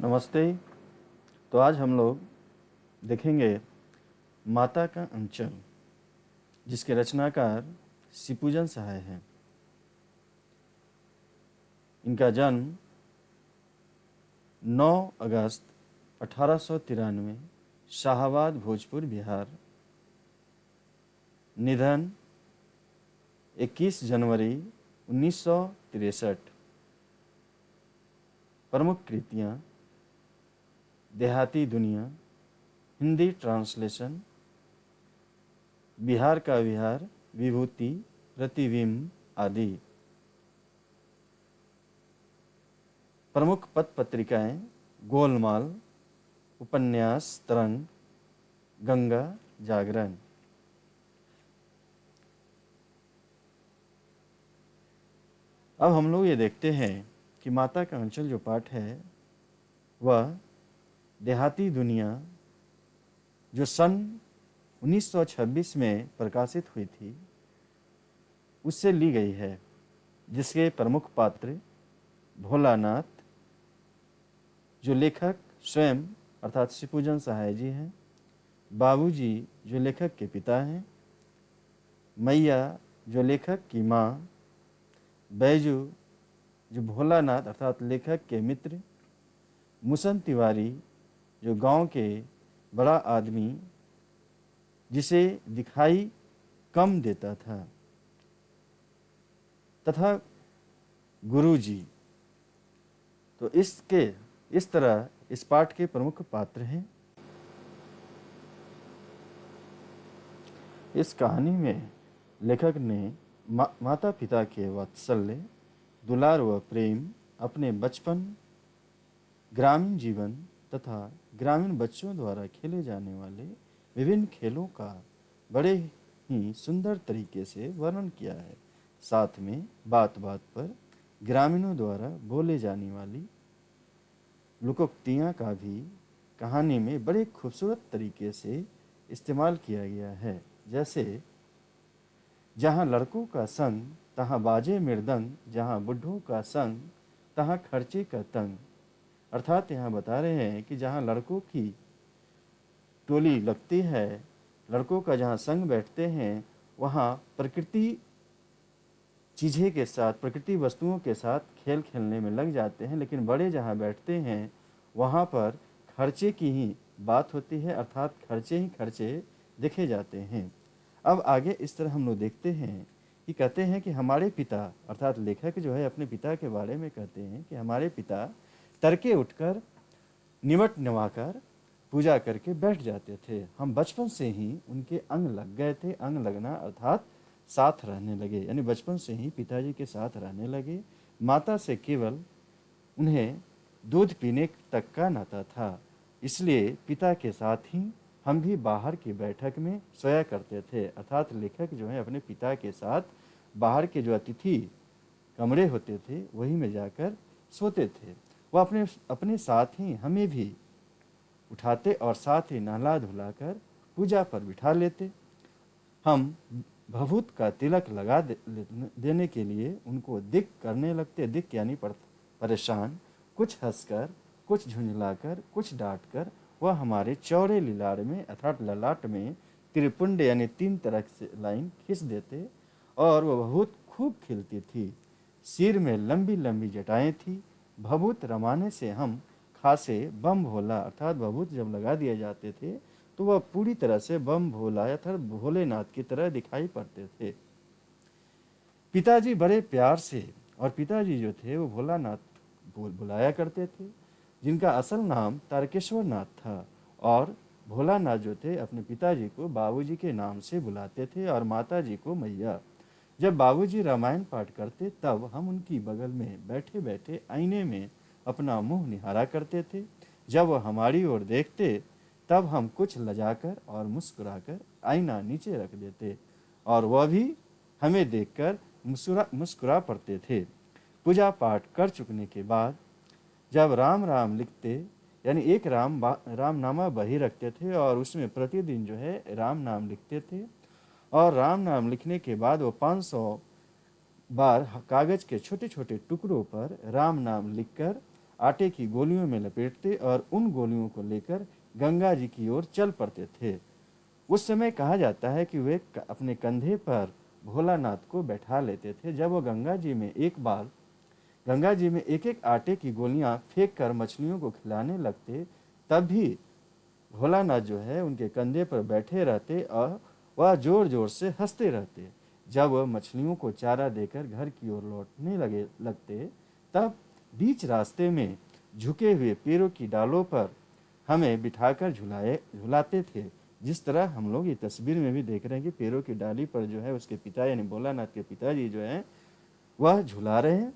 नमस्ते। तो आज हम लोग देखेंगे माता का अंचल, जिसके रचनाकार शिवपूजन सहाय हैं। इनका जन्म 9 अगस्त 1893 शाहाबाद, भोजपुर, बिहार। निधन 21 जनवरी 1963। प्रमुख कृतियाँ: देहाती दुनिया, हिंदी ट्रांसलेशन, बिहार का विहार, विभूति, प्रतिबिंब आदि। प्रमुख पत्र पत्रिकाएं: गोलमाल, उपन्यास तरंग, गंगा जागरण। अब हम लोग ये देखते हैं कि माता का अंचल जो पाठ है वह देहाती दुनिया, जो सन 1926 में प्रकाशित हुई थी, उससे ली गई है, जिसके प्रमुख पात्र भोलानाथ, जो लेखक स्वयं अर्थात शिवपूजन सहाय जी हैं, बाबूजी जो लेखक के पिता हैं, मैया जो लेखक की माँ, बैजू जो भोलानाथ अर्थात लेखक के मित्र, मुसन तिवारी जो गांव के बड़ा आदमी जिसे दिखाई कम देता था, तथा गुरुजी। तो इस तरह इस पाठ के प्रमुख पात्र हैं। इस कहानी में लेखक ने माता पिता के वात्सल्य, दुलार व प्रेम, अपने बचपन, ग्रामीण जीवन तथा ग्रामीण बच्चों द्वारा खेले जाने वाले विभिन्न खेलों का बड़े ही सुंदर तरीके से वर्णन किया है। साथ में बात बात पर ग्रामीणों द्वारा बोले जाने वाली लोकोक्तियाँ का भी कहानी में बड़े खूबसूरत तरीके से इस्तेमाल किया गया है। जैसे, जहाँ लड़कों का संग तहाँ बाजे मृदंग, जहाँ बुढ़ों का संग तहाँ खर्चे का तंग। अर्थात यहाँ बता रहे हैं कि जहाँ लड़कों की टोली लगती है, लड़कों का जहाँ संग बैठते हैं, वहाँ प्रकृति चीज़ें के साथ, प्रकृति वस्तुओं के साथ खेल खेलने में लग जाते हैं, लेकिन बड़े जहाँ बैठते हैं वहाँ पर खर्चे की ही बात होती है, अर्थात खर्चे ही खर्चे देखे जाते हैं। अब आगे इस तरह हम लोग देखते हैं कि कहते हैं कि हमारे पिता अर्थात लेखक जो है अपने पिता के बारे में कहते हैं कि हमारे पिता तड़के उठकर निमट नवाकर पूजा करके बैठ जाते थे। हम बचपन से ही उनके अंग लग गए थे। अंग लगना अर्थात साथ रहने लगे, यानी बचपन से ही पिताजी के साथ रहने लगे। माता से केवल उन्हें दूध पीने तक का नाता था, इसलिए पिता के साथ ही हम भी बाहर की बैठक में सोया करते थे। अर्थात लेखक जो है अपने पिता के साथ बाहर के जो अतिथि कमरे होते थे वही में जाकर सोते थे। वह अपने साथ ही हमें भी उठाते और साथ ही नहला धुलाकर पूजा पर बिठा लेते। हम भभूत का तिलक लगा देने के लिए उनको दिक करने लगते। दिक यानी परेशान। कुछ हंसकर, कुछ झुंझलाकर, कुछ डांटकर वह हमारे चौड़े लीलाड़ में अर्थात ललाट में त्रिपुंड यानी 3 तरह से लाइन खींच देते और वह भभूत खूब खिलती थी। सिर में लंबी लंबी जटाएं थी। भभूत रमाने से हम खासे बम भोला अर्थात भभूत जब लगा दिए जाते थे तो वह पूरी तरह से बम भोला अर्थात भोलेनाथ की तरह दिखाई पड़ते थे। पिताजी बड़े प्यार से, और पिताजी जो थे वो भोलानाथ बुलाया करते थे, जिनका असल नाम तारकेश्वर नाथ था, और भोलानाथ जो थे अपने पिताजी को बाबूजी के नाम से बुलाते थे और माताजी को मैया। जब बाबूजी रामायण पाठ करते तब हम उनकी बगल में बैठे बैठे आईने में अपना मुंह निहारा करते थे। जब वह हमारी ओर देखते तब हम कुछ लजाकर और मुस्कुराकर आईना नीचे रख देते और वह भी हमें देखकर मुस्कुरा पड़ते थे। पूजा पाठ कर चुकने के बाद जब राम राम लिखते, यानी एक रामनामा बही रखते थे और उसमें प्रतिदिन जो है राम नाम लिखते थे, और राम नाम लिखने के बाद वो 500 बार कागज के छोटे छोटे टुकड़ों पर राम नाम लिखकर आटे की गोलियों में लपेटते और उन गोलियों को लेकर गंगा जी की ओर चल पड़ते थे। उस समय कहा जाता है कि वे अपने कंधे पर भोलानाथ को बैठा लेते थे। जब वो गंगा जी में एक एक आटे की गोलियां फेंक कर मछलियों को खिलाने लगते, तब भी भोलानाथ जो है उनके कंधे पर बैठे रहते और वह जोर जोर से हंसते रहते। जब वह मछलियों को चारा देकर घर की ओर लौटने लगते, तब बीच रास्ते में झुके हुए पेड़ों की डालों पर हमें बिठाकर झुलाते थे। जिस तरह हम लोग ये तस्वीर में भी देख रहे हैं कि पेड़ों की डाली पर जो है उसके पिता यानी भोलानाथ के पिताजी जो है वह झुला रहे हैं।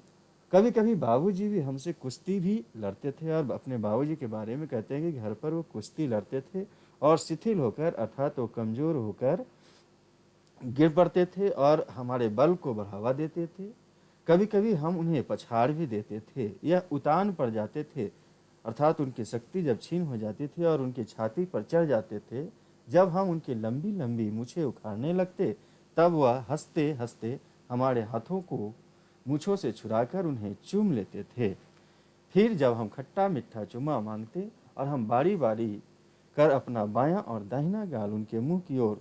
कभी कभी बाबूजी भी हमसे कुश्ती भी लड़ते थे और अपने बाबूजी के बारे में कहते हैं कि घर पर वो कुश्ती लड़ते थे और शिथिल होकर अर्थात वो कमजोर होकर गिर पड़ते थे और हमारे बल को बढ़ावा देते थे। कभी कभी हम उन्हें पछाड़ भी देते थे। यह उतान पड़ जाते थे अर्थात उनकी शक्ति जब छीन हो जाती थी और उनकी छाती पर चढ़ जाते थे। जब हम उनकी लंबी लंबी मूछें उखाड़ने लगते, तब वह हंसते हंसते हमारे हाथों को मूछों से छुड़ाकर उन्हें चूम लेते थे। फिर जब हम खट्टा मीठा चुम्मा मांगते और हम बारी बारी कर अपना बायां और दाहिना गाल उनके मुंह की ओर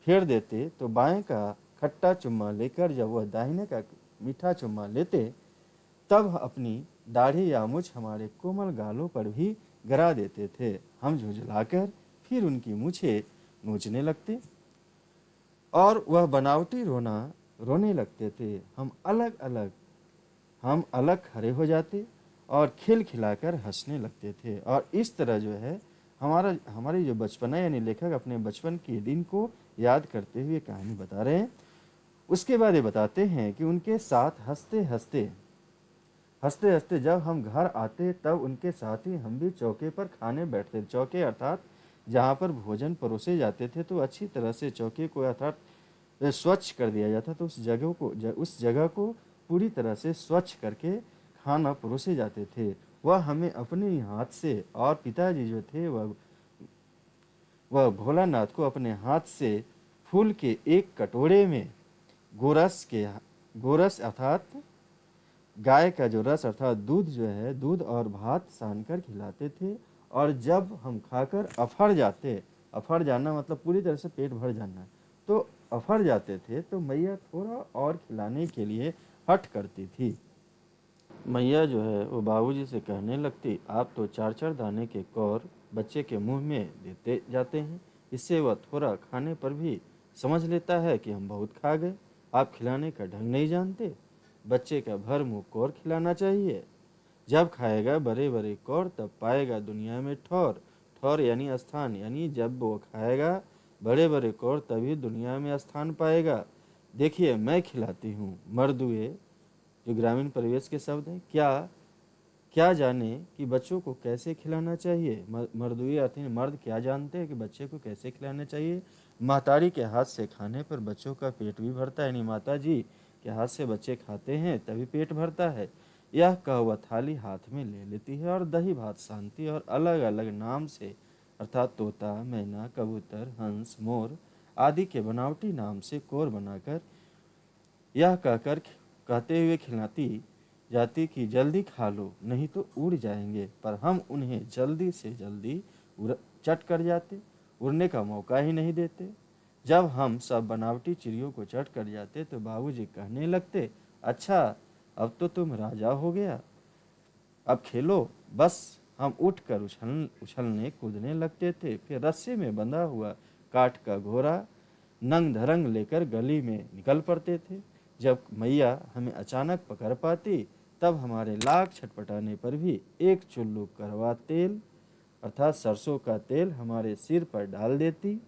फेर देते, तो बाएं का खट्टा चुम्मा लेकर जब वह दाहिने का मीठा चुम्मा लेते, तब अपनी दाढ़ी या मुछ हमारे कोमल गालों पर भी गरा देते थे। हम झुंझलाकर फिर उनकी मूछें नोचने लगते और वह बनावटी रोने लगते थे। हम अलग खड़े हो जाते और खिलखिलाकर हंसने लगते थे। और इस तरह जो है हमारी जो बचपना यानी लेखक अपने बचपन के दिन को याद करते हुए कहानी बता रहे हैं। उसके बाद ये बताते हैं कि उनके साथ हंसते हंसते जब हम घर आते, तब उनके साथ ही हम भी चौके पर खाने बैठते। चौके अर्थात जहाँ पर भोजन परोसे जाते थे, तो अच्छी तरह से चौके को अर्थात स्वच्छ कर दिया जाता, तो उस जगह को पूरी तरह से स्वच्छ करके खाना परोसे जाते थे। वह हमें अपने ही हाथ से और पिताजी जो थे वह भोलानाथ को अपने हाथ से फूल के एक कटोरे में गोरस अर्थात गाय का जो रस अर्थात दूध जो है दूध और भात सान कर खिलाते थे। और जब हम खाकर अफड़ जाना मतलब पूरी तरह से पेट भर जाना, तो अफड़ जाते थे तो मैया थोड़ा और खिलाने के लिए हट करती थी। मैया जो है वो बाबूजी से कहने लगती, आप तो 4-4 दाने के कौर बच्चे के मुंह में देते जाते हैं, इससे वह थोड़ा खाने पर भी समझ लेता है कि हम बहुत खा गए। आप खिलाने का ढंग नहीं जानते। बच्चे का भर मुंह कौर खिलाना चाहिए। जब खाएगा बड़े बड़े कौर, तब पाएगा दुनिया में ठौर। ठौर यानी स्थान, यानी जब वो खाएगा बड़े बड़े कौर, तभी दुनिया में स्थान पाएगा। देखिए मैं खिलाती हूँ। मर्दुए जो ग्रामीण परिवेश के शब्द हैं, क्या क्या जाने कि बच्चों को कैसे खिलाना चाहिए। मर्दुए अर्थ मर्द क्या जानते हैं कि बच्चे को कैसे खिलाना चाहिए। महतारी के हाथ से खाने पर बच्चों का पेट भी भरता है, यानी माता जी के हाथ से बच्चे खाते हैं तभी पेट भरता है। यह कह वह थाली हाथ में ले लेती है और दही भात शांति और अलग अलग नाम से अर्थात तोता, मैना, कबूतर, हंस, मोर आदि के बनावटी नाम से कोर बनाकर यह कहते हुए खिलाती जाती कि जल्दी खा लो नहीं तो उड़ जाएंगे। पर हम उन्हें जल्दी से जल्दी चट कर जाते, उड़ने का मौका ही नहीं देते। जब हम सब बनावटी चिड़ियों को चट कर जाते, तो बाबूजी कहने लगते, अच्छा अब तो तुम राजा हो गया, अब खेलो। बस हम उठकर उछलने कूदने लगते थे। फिर रस्से में बंधा हुआ काठ का घोड़ा नंग धरंग लेकर गली में निकल पड़ते थे। जब मैया हमें अचानक पकड़ पाती, तब हमारे लाख छटपटाने पर भी एक चुल्लू करवा तेल अर्थात सरसों का तेल हमारे सिर पर डाल देती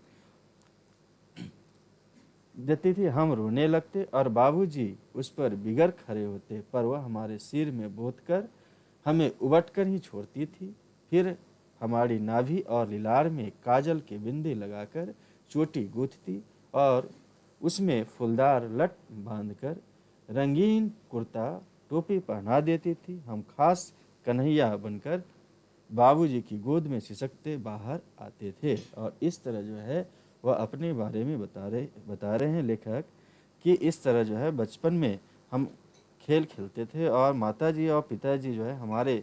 थी। हम रोने लगते और बाबूजी उस पर बिगड़ खड़े होते, पर वह हमारे सिर में बोत कर हमें उबट कर ही छोड़ती थी। फिर हमारी नाभि और लीलार में काजल के बिंदी लगाकर चोटी गूंथती और उसमें फूलदार लट बांधकर रंगीन कुर्ता टोपी पहना देती थी। हम खास कन्हैया बनकर बाबूजी की गोद में सिसकते बाहर आते थे। और इस तरह जो है वह अपने बारे में बता रहे हैं लेखक कि इस तरह जो है बचपन में हम खेल खेलते थे और माताजी और पिताजी जो है हमारे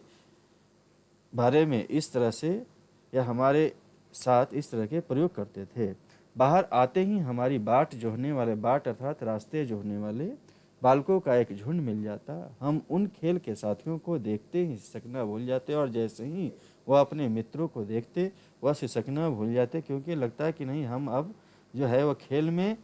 बारे में इस तरह से या हमारे साथ इस तरह के प्रयोग करते थे। बाहर आते ही हमारी बाट जोहने वाले, बाट अर्थात रास्ते जोहने वाले बालकों का एक झुंड मिल जाता। हम उन खेल के साथियों को देखते ही सिसकना भूल जाते, और जैसे ही वह अपने मित्रों को देखते वह सिसकना भूल जाते, क्योंकि लगता है कि नहीं, हम अब जो है वह खेल में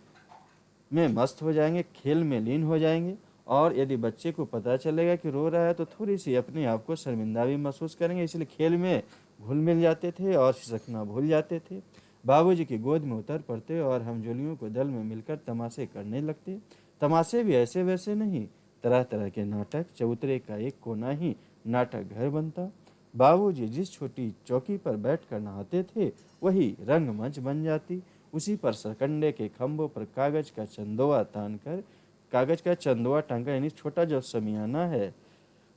मस्त हो जाएंगे, खेल में लीन हो जाएंगे। और यदि बच्चे को पता चलेगा कि रो रहा है तो थोड़ी सी अपने आप को शर्मिंदा भी महसूस करेंगे, इसलिए खेल में घुल मिल जाते थे और सिसकना भूल जाते थे। बाबूजी की गोद में उतर पड़ते और हम जोलियों को दल में मिलकर तमाशे करने लगते। तमाशे भी ऐसे वैसे नहीं, तरह तरह के नाटक। चबूतरे का एक कोना ही नाटक घर बनता। बाबूजी जिस छोटी चौकी पर बैठकर नहाते थे वही रंगमंच बन जाती। उसी पर सरकंडे के खंभों पर कागज का चंदवा टांग कर, यानी छोटा जो समियाना है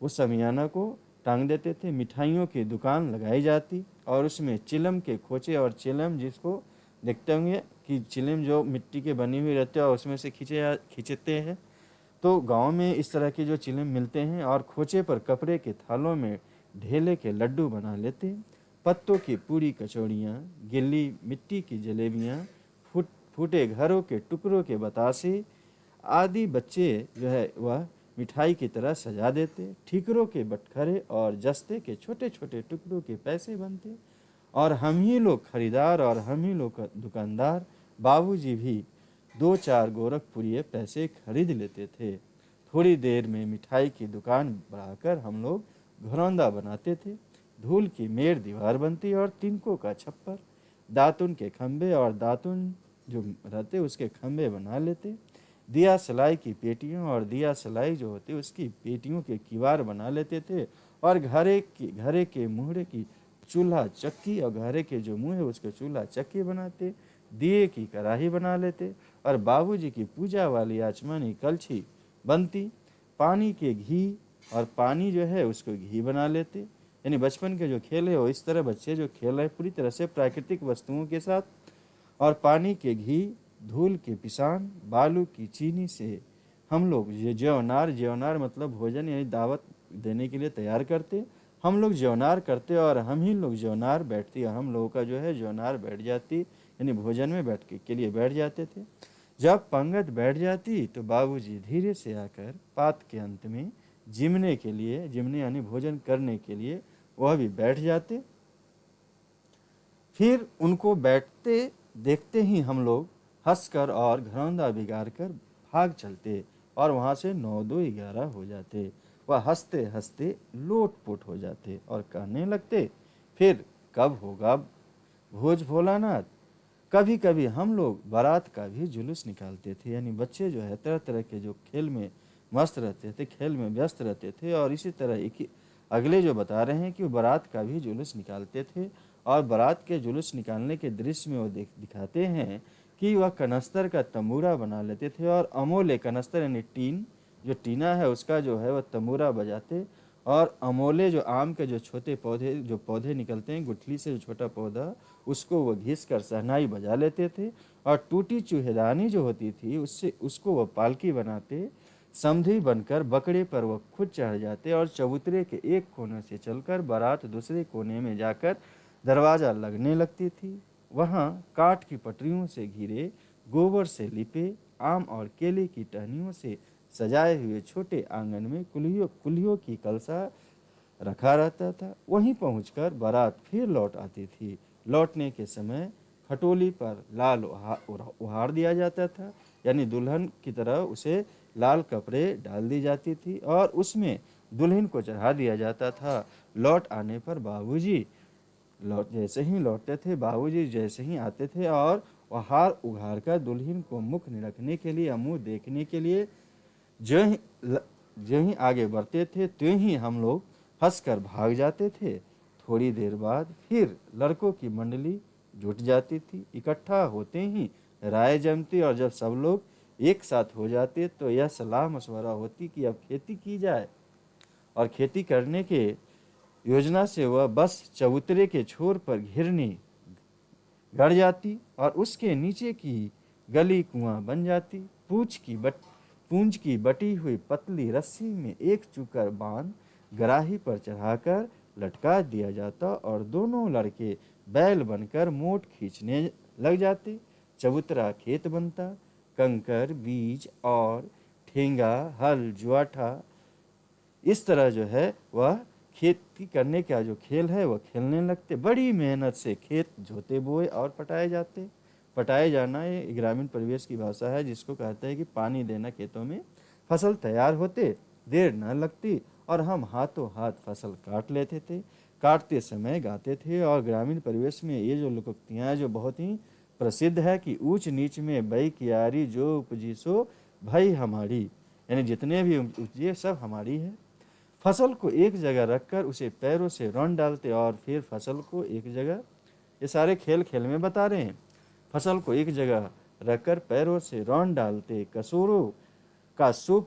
उस समियाना को टांग देते थे। मिठाइयों की दुकान लगाई जाती और उसमें चिलम के खोचे, और चिलम जिसको देखते होंगे कि चिलम जो मिट्टी के बनी हुई रहते हैं और उसमें से खींचते हैं, तो गांव में इस तरह के जो चिलम मिलते हैं। और खोचे पर कपड़े के थालों में ढेले के लड्डू बना लेते हैं। पत्तों की पूरी कचौड़ियाँ, गिल्ली मिट्टी की जलेबियाँ, फूटे घरों के टुकड़ों के बतासे आदि बच्चे जो है वह मिठाई की तरह सजा देते। ठीकरों के बटखरे और जस्ते के छोटे छोटे टुकड़ों के पैसे बनते, और हम ही लोग खरीदार और हम ही लोग दुकानदार। बाबूजी भी दो चार गोरखपुरिये पैसे खरीद लेते थे। थोड़ी देर में मिठाई की दुकान बढ़ाकर हम लोग घरौंदा बनाते थे। धूल की मेड़ दीवार बनती और तिनकों का छप्पर, दातुन के खंभे और दातुन जो रहते उसके खंभे बना लेते। दिया सलाई की पेटियों और दिया सलाई जो होती उसकी पेटियों के किवाड़ बना लेते थे। और घरे के मुहरे की चूल्हा चक्की, और घरे के जो मुँह है उसके चूल्हा चक्की बनाते। दिए की कढ़ाई बना लेते और बाबूजी की पूजा वाली आचमनी कलछी बनती। पानी के घी, और पानी जो है उसको घी बना लेते। यानी बचपन के जो खेल है वो इस तरह बच्चे जो खेल रहे पूरी तरह से प्राकृतिक वस्तुओं के साथ। और पानी के घी, धूल के पिसान, बालू की चीनी से हम लोग ये जेवनार मतलब भोजन यानी दावत देने के लिए तैयार करते। हम लोग जेवनार करते और हम ही लोग जेवनार बैठती, हम लोगों का जो है जेवनार बैठ जाती, यानी भोजन में के लिए बैठ जाते थे। जब पंगत बैठ जाती तो बाबूजी धीरे से आकर पात के अंत में जिमने यानी भोजन करने के लिए वह भी बैठ जाते। फिर उनको बैठते देखते ही हम लोग हंसकर और घरौंदा बिगाड़ कर भाग चलते, और वहाँ से 9 2 11 हो जाते। वह हंसते हंसते लोटपोट हो जाते और कहने लगते, फिर कब होगा भोज भोलानाथ। कभी कभी हम लोग बारात का भी जुलूस निकालते थे, यानी बच्चे जो है तरह तरह के जो खेल में मस्त रहते थे, खेल में व्यस्त रहते थे। और इसी तरह एक अगले जो बता रहे हैं कि वो बारात का भी जुलूस निकालते थे। और बारात के जुलूस निकालने के दृश्य में वो दिखाते हैं कि वह कनस्तर का तंबूरा बना लेते थे, और अमोले कनस्तर यानी जो टीना है उसका जो है वह तंबूरा बजाते। और अमोले जो आम के जो छोटे पौधे निकलते हैं गुठली से, जो छोटा पौधा उसको वो घिस कर शहनाई बजा लेते थे। और टूटी चूहेदानी जो होती थी उसको वह पालकी बनाते। समधी बनकर बकरे पर वह खुद चढ़ जाते और चबूतरे के एक कोने से चलकर बारात दूसरे कोने में जाकर दरवाज़ा लगने लगती थी। वहाँ काठ की पटरियों से घिरे, गोबर से लिपे, आम और केले की टहनियों से सजाए हुए छोटे आंगन में कुल्हियों की कलसा रखा रहता था। वहीं पहुंचकर बारात फिर लौट आती थी। लौटने के समय खटोली पर लाल उहार दिया जाता था, यानी दुल्हन की तरह उसे लाल कपड़े डाल दी जाती थी और उसमें दुल्हन को चढ़ा दिया जाता था। लौट आने पर बाबूजी जैसे ही आते थे और हार उघाड़ कर दुल्हन को मुख निरखने के लिए, मुँह देखने के लिए जो ही आगे बढ़ते थे त्यों ही हम लोग हंसकर भाग जाते थे। थोड़ी देर बाद फिर लड़कों की मंडली जुट जाती थी। इकट्ठा होते ही राय जमती और जब सब लोग एक साथ हो जाते तो यह सलाह मशवरा होती कि अब खेती की जाए। और खेती करने के योजना से वह बस चबूतरे के छोर पर घिरनी गड़ जाती और उसके नीचे की गली कुआं बन जाती। पूंज की बटी हुई पतली रस्सी में एक चुकर बांध गराही पर चढ़ाकर लटका दिया जाता और दोनों लड़के बैल बनकर मोट खींचने लग जाते। चबूतरा खेत बनता, कंकर, बीज और ठेंगा, हल, जुआठा, इस तरह जो है वह खेती करने का जो खेल है वह खेलने लगते। बड़ी मेहनत से खेत जोते बोए और पटाए जाते। पटाए जाना ये ग्रामीण परिवेश की भाषा है, जिसको कहते हैं कि पानी देना खेतों में। फसल तैयार होते देर न लगती और हम हाथों हाथ फसल काट लेते थे। काटते समय गाते थे। और ग्रामीण परिवेश में ये जो लोकोक्तियाँ जो बहुत ही प्रसिद्ध है कि ऊंच नीच में बई कियारी, जो उपजी सो भई हमारी, यानी जितने भी उपजे सब हमारी है। फसल को एक जगह रखकर उसे पैरों से रौंद डालते और फिर फसल को एक जगह, ये सारे खेल खेल में बता रहे हैं। फसल को एक जगह रखकर पैरों से रौंद डालते, कसूरों का सूप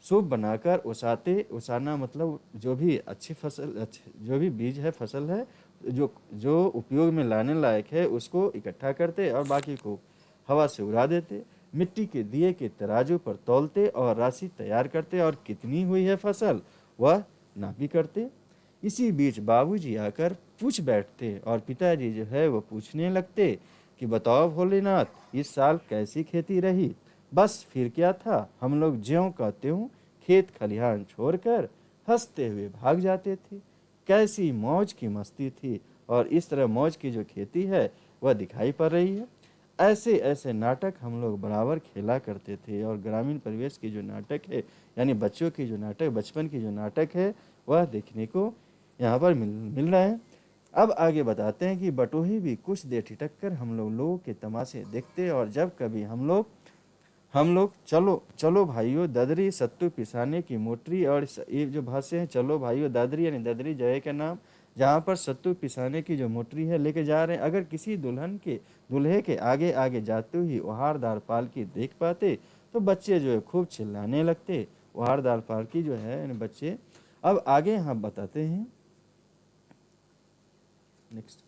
सूप बनाकर उसाते। उसाना मतलब जो भी अच्छी फसल, जो भी बीज है, फसल है, जो जो उपयोग में लाने लायक है उसको इकट्ठा करते और बाकी को हवा से उड़ा देते। मिट्टी के दिए के तराजू पर तौलते और राशि तैयार करते और कितनी हुई है फसल वह नापी करते। इसी बीच बाबूजी आकर पूछ बैठते और पिताजी जो है वो पूछने लगते कि बताओ भोलेनाथ, इस साल कैसी खेती रही। बस फिर क्या था, हम लोग ज्यों का त्यों खेत खलिहान छोड़कर हंसते हुए भाग जाते थे। कैसी मौज की मस्ती थी। और इस तरह मौज की जो खेती है वह दिखाई पड़ रही है। ऐसे ऐसे नाटक हम लोग बराबर खेला करते थे। और ग्रामीण परिवेश की जो नाटक है, यानी बच्चों की जो नाटक, बचपन की जो नाटक है, वह देखने को यहाँ पर मिल रहा है। अब आगे बताते हैं कि बटोही भी कुछ देर ठिठक कर हम लोगों के तमाशे देखते। और जब कभी हम लोग चलो चलो भाइयों ददरी सत्तू पिसाने की मोटरी, और ये जो भाष्य है चलो भाइयों दादरी, यानी ददरी जगह का नाम, जहाँ पर सत्तू पिसाने की जो मोटरी है लेके जा रहे हैं। अगर किसी दूल्हे के आगे आगे जाते ही वहारदार पालकी देख पाते तो बच्चे जो है खूब चिल्लाने लगते। वहारदार पालकी जो है यानी बच्चे। अब आगे हम बताते हैं नेक्स्ट।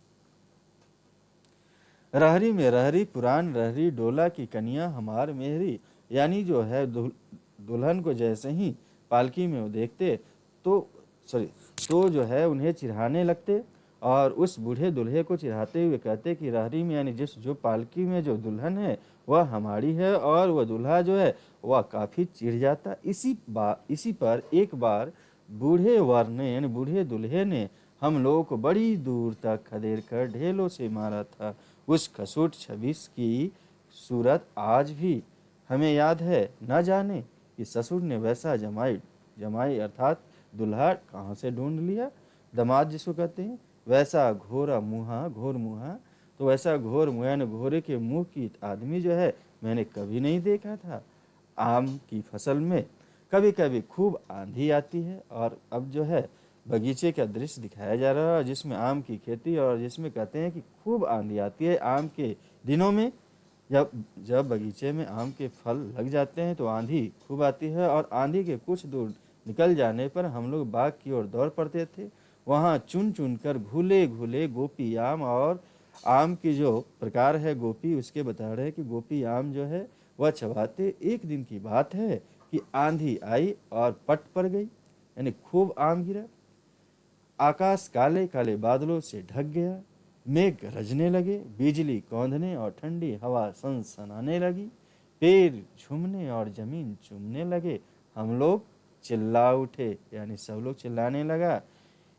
रहरी में रहरी पुरान रहरी, डोला की कन्या हमार मेहरी, यानी जो है दुल्हन को जैसे ही पालकी में वो देखते तो तो जो है उन्हें चिढ़ाने लगते। और उस बूढ़े दूल्हे को चिढ़ाते हुए कहते कि रहरी में, यानी जिस जो पालकी में जो दुल्हन है वह हमारी है। और वह दूल्हा जो है वह काफ़ी चिढ़ जाता। इसी पर एक बार बूढ़े वर ने, यानी बूढ़े दूल्हे ने हम लोगों को बड़ी दूर तक खदेड़ कर ढेलों से मारा था। उस खसूट छब्बीस की सूरत आज भी हमें याद है। न जाने कि ससुर ने वैसा जमाई अर्थात दुल्हा कहाँ से ढूंढ लिया, दामाद जिसको कहते हैं, वैसा घोर मुँहा। तो वैसा घोर मुँह यानी घोड़े के मुंह की आदमी जो है मैंने कभी नहीं देखा था। आम की फसल में कभी कभी खूब आंधी आती है। और अब जो है बगीचे का दृश्य दिखाया जा रहा है जिसमें आम की खेती, और जिसमें कहते हैं कि खूब आंधी आती है आम के दिनों में। जब जब बगीचे में आम के फल लग जाते हैं तो आंधी खूब आती है। और आंधी के कुछ दूर निकल जाने पर हम लोग बाग की ओर दौड़ पड़ते थे। वहाँ चुन चुन कर घुले घुले गोपी आम, और आम की जो प्रकार है गोपी, उसके बता रहे हैं कि गोपी आम जो है वह चबाते। एक दिन की बात है कि आंधी आई और पट पड़ गई, यानी खूब आम गिरा। आकाश काले काले बादलों से ढक गया। मेघ गरजने लगे, बिजली कौंधने और ठंडी हवा सनसनाने लगी। पेड़ झूमने और जमीन चूमने लगे। हम लोग चिल्ला उठे, यानी सब लोग चिल्लाने लगा।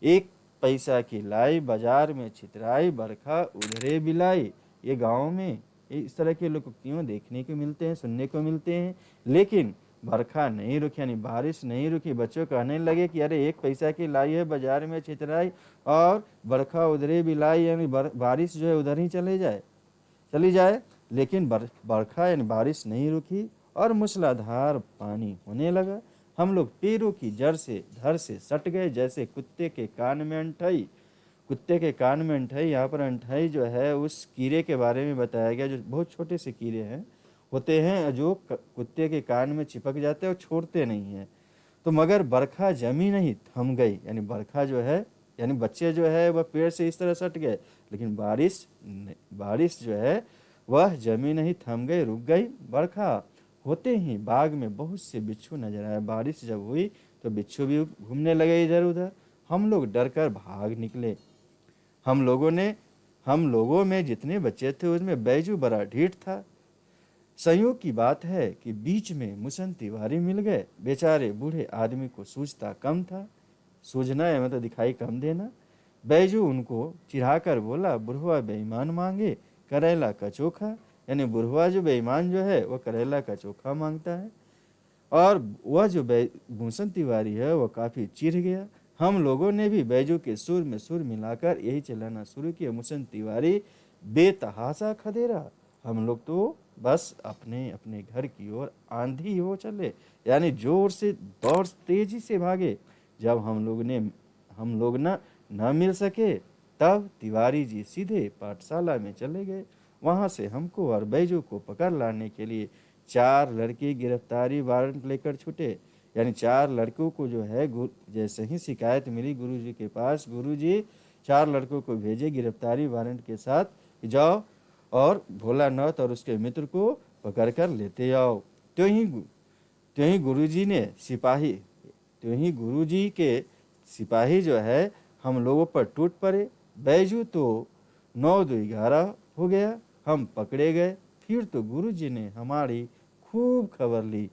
एक पैसा की लाई बाजार में छितराई, बरखा उधरे बिलाई। ये गाँव में इस तरह के लोकोक्तियों देखने को मिलते हैं, सुनने को मिलते हैं। लेकिन बरखा नहीं रुकी, यानी बारिश नहीं रुकी। बच्चों कहने लगे कि अरे एक पैसा की लाई है बाजार में छितराई, और बरखा उधरे बिलाई, यानी बारिश जो है उधर ही चली जाए। लेकिन बरखा यानी बारिश नहीं रुकी और मूसलाधार पानी होने लगा। हम लोग पेड़ों की जड़ से धर से सट गए, जैसे कुत्ते के कान में अंठाई। कुत्ते के कान में अंठाई, यहाँ पर अंठाई जो है उस कीड़े के बारे में बताया गया जो बहुत छोटे से कीड़े हैं होते हैं, जो कुत्ते के कान में चिपक जाते हैं और छोड़ते नहीं हैं। तो मगर बरखा जमी नहीं, थम गई। यानी बरखा जो है, यानी बच्चे जो है वह पेड़ से इस तरह सट गए, लेकिन बारिश जो है वह जमी नहीं, थम गई, रुक गई। बरखा होते ही बाग में बहुत से बिच्छू नजर आए। बारिश जब हुई तो बिच्छू भी घूमने लगे इधर उधर। हम लोग डर कर भाग निकले। हम लोगों में जितने बच्चे थे उसमें बैजू बड़ा ढीठ था। संयोग की बात है कि बीच में मुसन तिवारी मिल गए। बेचारे बूढ़े आदमी को सूझता कम था। सूझना है मतलब दिखाई कम देना। बैजू उनको चिढ़ाकर बोला, बुढ़वा बेईमान मांगे करेला का चोखा। यानी बुढ़वा जो बेईमान जो है वो करेला का चोखा मांगता है। और वह जो भूषण तिवारी है वो काफ़ी चिढ़ गया। हम लोगों ने भी बैजू के सुर में सुर मिलाकर यही चलाना शुरू किया, मुसन तिवारी बेतहासा खदेरा। हम लोग तो बस अपने अपने घर की ओर आंधी हो चले, यानी जोर से दौड़ तेजी से भागे। जब हम लोग न मिल सके तब तिवारी जी सीधे पाठशाला में चले गए। वहां से हमको और बैजू को पकड़ लाने के लिए 4 लड़के गिरफ्तारी वारंट लेकर छूटे। यानी 4 लड़कों को जो है जैसे ही शिकायत मिली गुरुजी के पास, गुरुजी 4 लड़कों को भेजे गिरफ्तारी वारंट के साथ, जाओ और भोलानाथ और उसके मित्र को पकड़ कर लेते आओ। त्यों ही गुरुजी ने सिपाही त्यों ही गुरुजी के सिपाही जो है हम लोगों पर टूट पड़े। बैजू तो 9-2-11 हो गया, हम पकड़े गए। फिर तो गुरुजी ने हमारी खूब खबर ली।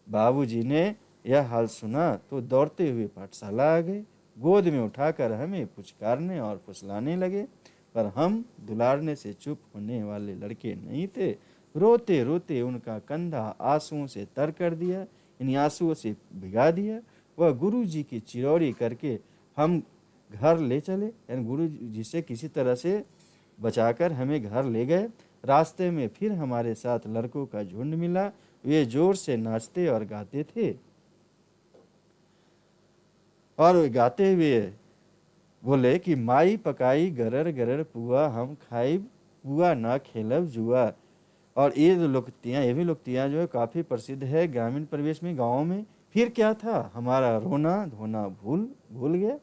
बाबूजी ने यह हाल सुना तो दौड़ते हुए पाठशाला आ गए। गोद में उठाकर हमें पुचकारने और फुसलाने लगे, पर हम दुलारने से चुप होने वाले लड़के नहीं थे। रोते रोते उनका कंधा आंसुओं से तर कर दिया, इन आंसुओं से भिगा दिया। वह गुरुजी की चिरौरी करके हम घर ले चले, यानी गुरुजी से किसी तरह से बचाकर हमें घर ले गए। रास्ते में फिर हमारे साथ लड़कों का झुंड मिला। वे जोर से नाचते और गाते थे और गाते हुए बोले कि माई पकाई गरर गरर पुआ हम खाइब पुआ ना खेलब जुआ। और ये भी लोकतियाँ जो है काफ़ी प्रसिद्ध है ग्रामीण परिवेश में, गाँव में। फिर क्या था, हमारा रोना धोना भूल गया,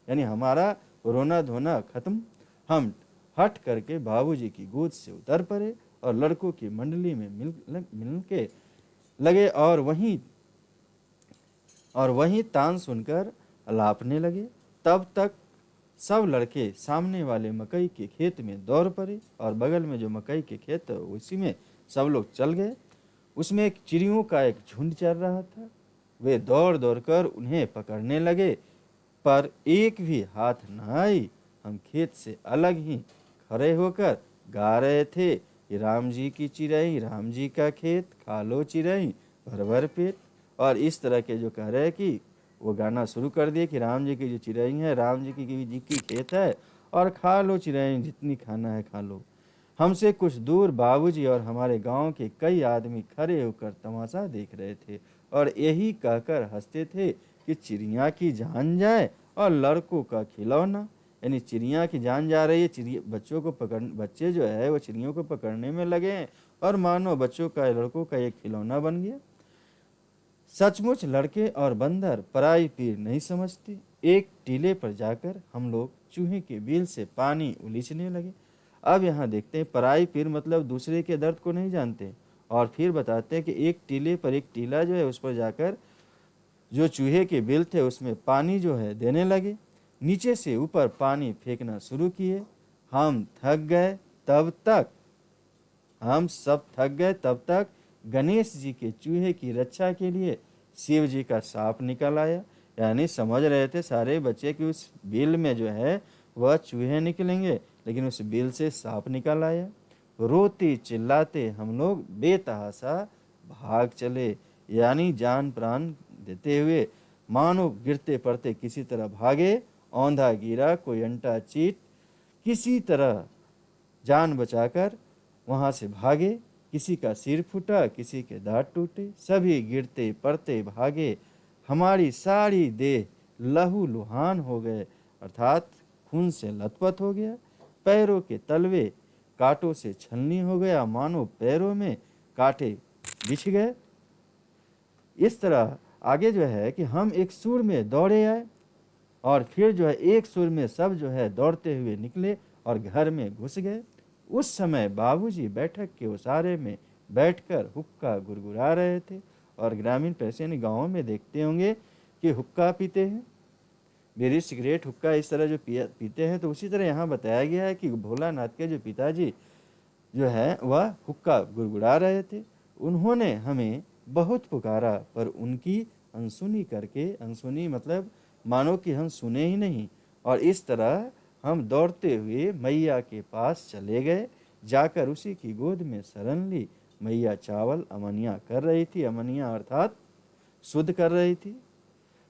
यानी हमारा रोना धोना खत्म। हम हट करके बाबूजी की गोद से उतर पड़े और लड़कों की मंडली में मिल के लगे और वहीं तान सुनकर अलापने लगे। तब तक सब लड़के सामने वाले मकई के खेत में दौड़ पड़े और बगल में जो मकई के खेत है उसी में सब लोग चल गए। उसमें एक चिड़ियों का एक झुंड चल रहा था। वे दौड़ दौड़ कर उन्हें पकड़ने लगे, पर एक भी हाथ न आई। हम खेत से अलग ही खड़े होकर गा रहे थे कि राम जी की चिड़ई राम जी का खेत खा लो चिड़ई भर भर पेट। और इस तरह के जो कह रहे हैं कि वो गाना शुरू कर दिए कि राम जी की जो चिड़ई है, राम जी की खेत है और खा लो चिड़ई जितनी खाना है खा लो। हमसे कुछ दूर बाबूजी और हमारे गांव के कई आदमी खड़े होकर तमाशा देख रहे थे और यही कहकर हंसते थे कि चिड़िया की जान जाए और लड़कों का खिलौना। यानी चिड़िया की जान जा रही है, चिड़िया बच्चे जो है वो चिड़ियों को पकड़ने में लगे हैं और मानो बच्चों का लड़कों का एक खिलौना बन गया। सचमुच लड़के और बंदर पराई पीर नहीं समझते। एक टीले पर जाकर हम लोग चूहे के बिल से पानी उलीचने लगे। अब यहाँ देखते हैं, पराई पीर मतलब दूसरे के दर्द को नहीं जानते। और फिर बताते हैं कि एक टीले पर एक टीला जो है उस पर जाकर जो चूहे के बिल थे उसमें पानी जो है देने लगे। नीचे से ऊपर पानी फेंकना शुरू किए। हम सब थक गए तब तक गणेश जी के चूहे की रक्षा के लिए शिव जी का सांप निकल आया। यानी समझ रहे थे सारे बच्चे कि उस बिल में जो है वह चूहे निकलेंगे, लेकिन उस बिल से सांप निकल आया। रोते चिल्लाते हम लोग बेतहासा भाग चले, यानी जान प्राण देते हुए मानो गिरते पड़ते किसी तरह भागे। औंधा गिरा कोई अंटा चीट, किसी तरह जान बचाकर वहां से भागे। किसी का सिर फूटा, किसी के दांत टूटे, सभी गिरते पड़ते भागे। हमारी सारी देह लहू लुहान हो गए, अर्थात खून से लथपथ हो गया। पैरों के तलवे कांटों से छलनी हो गया, मानो पैरों में कांटे बिछ गए। इस तरह आगे जो है कि हम एक सुर में दौड़े आए और फिर जो है एक सुर में सब जो है दौड़ते हुए निकले और घर में घुस गए। उस समय बाबूजी बैठक के उसारे में बैठकर हुक्का गुरगुरा रहे थे। और ग्रामीण पैसे गाँव में देखते होंगे कि हुक्का पीते हैं, बीड़ी सिगरेट हुक्का इस तरह जो पीते हैं, तो उसी तरह यहाँ बताया गया है कि भोलानाथ के जो पिताजी जो है वह हुक्का गुड़गुड़ा रहे थे। उन्होंने हमें बहुत पुकारा, पर उनकी अनसुनी करके, अनसुनी मतलब मानो कि हम सुने ही नहीं, और इस तरह हम दौड़ते हुए मैया के पास चले गए। जाकर उसी की गोद में शरण ली। मैया चावल अमनिया कर रही थी, अमनिया अर्थात शुद्ध कर रही थी,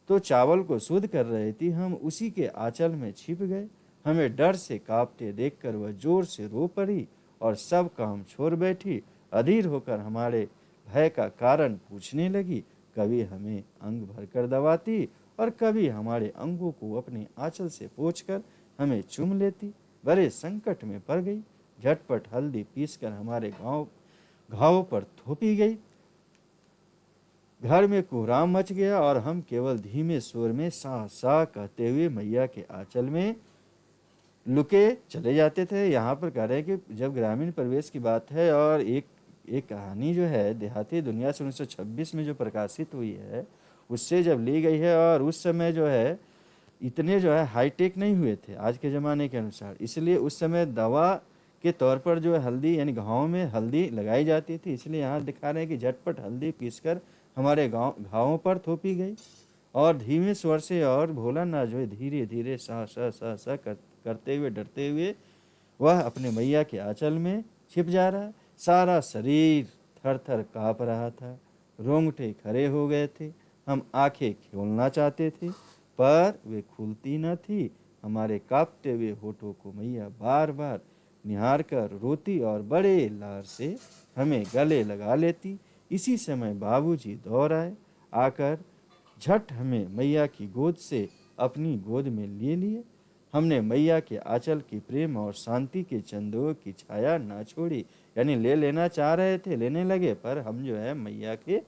तो चावल को शुद्ध कर रही थी। हम उसी के आंचल में छिप गए। हमें डर से कांपते देखकर वह जोर से रो पड़ी और सब काम छोड़ बैठी। अधीर होकर हमारे भय का कारण पूछने लगी। कभी हमें अंग भरकर दबाती और कभी हमारे अंगों को अपने आंचल से पोंछकर हमें चूम लेती। बड़े संकट में पड़ गई। झटपट हल्दी पीसकर हमारे घावों पर थोपी गई। घर में कोहराम मच गया और हम केवल धीमे स्वर में सा सा कहते हुए मैया के आंचल में लुके चले जाते थे। यहाँ पर कह रहे हैं कि जब ग्रामीण प्रवेश की बात है, और एक कहानी जो है देहाती दुनिया से 1926 में जो प्रकाशित हुई है, उससे जब ली गई है, और उस समय जो है इतने जो है हाईटेक नहीं हुए थे आज के ज़माने के अनुसार, इसलिए उस समय दवा के तौर पर जो है हल्दी, यानी घावों में हल्दी लगाई जाती थी। इसलिए यहाँ दिखा रहे हैं कि झटपट हल्दी पीसकर हमारे घावों पर थोपी गई, और धीमे स्वर से, और भोलानाथ जो है धीरे धीरे सा सा सा सा करते हुए, डरते हुए वह अपने मैया के आंचल में छिप जा रहा। सारा शरीर थर थर काँप रहा था, रोंगटे खड़े हो गए थे। हम आंखें खोलना चाहते थे, पर वे खुलती न थी। हमारे कांपते हुए होठों को मैया बार बार निहार कर रोती और बड़े लार से हमें गले लगा लेती। इसी समय बाबूजी दौड़ आए। आकर झट हमें मैया की गोद से अपनी गोद में ले लिए। हमने मैया के आंचल की प्रेम और शांति के चंदों की छाया ना छोड़ी, यानी ले लेना चाह रहे थे, लेने लगे, पर हम जो है मैया के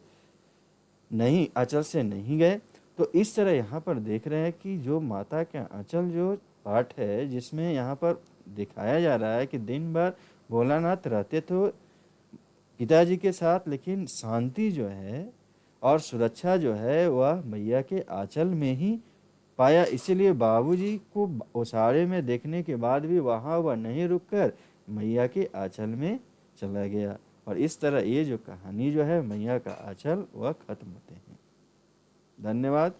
नहीं आंचल से नहीं गए। तो इस तरह यहाँ पर देख रहे हैं कि जो माता के आंचल जो पाठ है, जिसमें यहाँ पर दिखाया जा रहा है कि दिन भर भोलानाथ रहते तो पिताजी के साथ, लेकिन शांति जो है और सुरक्षा जो है वह मैया के आंचल में ही पाया। इसीलिए बाबूजी को ओसारे में देखने के बाद भी वहाँ वह नहीं रुककर मैया के आंचल में चला गया। और इस तरह ये जो कहानी जो है मैया का आंचल वह खत्म होते हैं। धन्यवाद।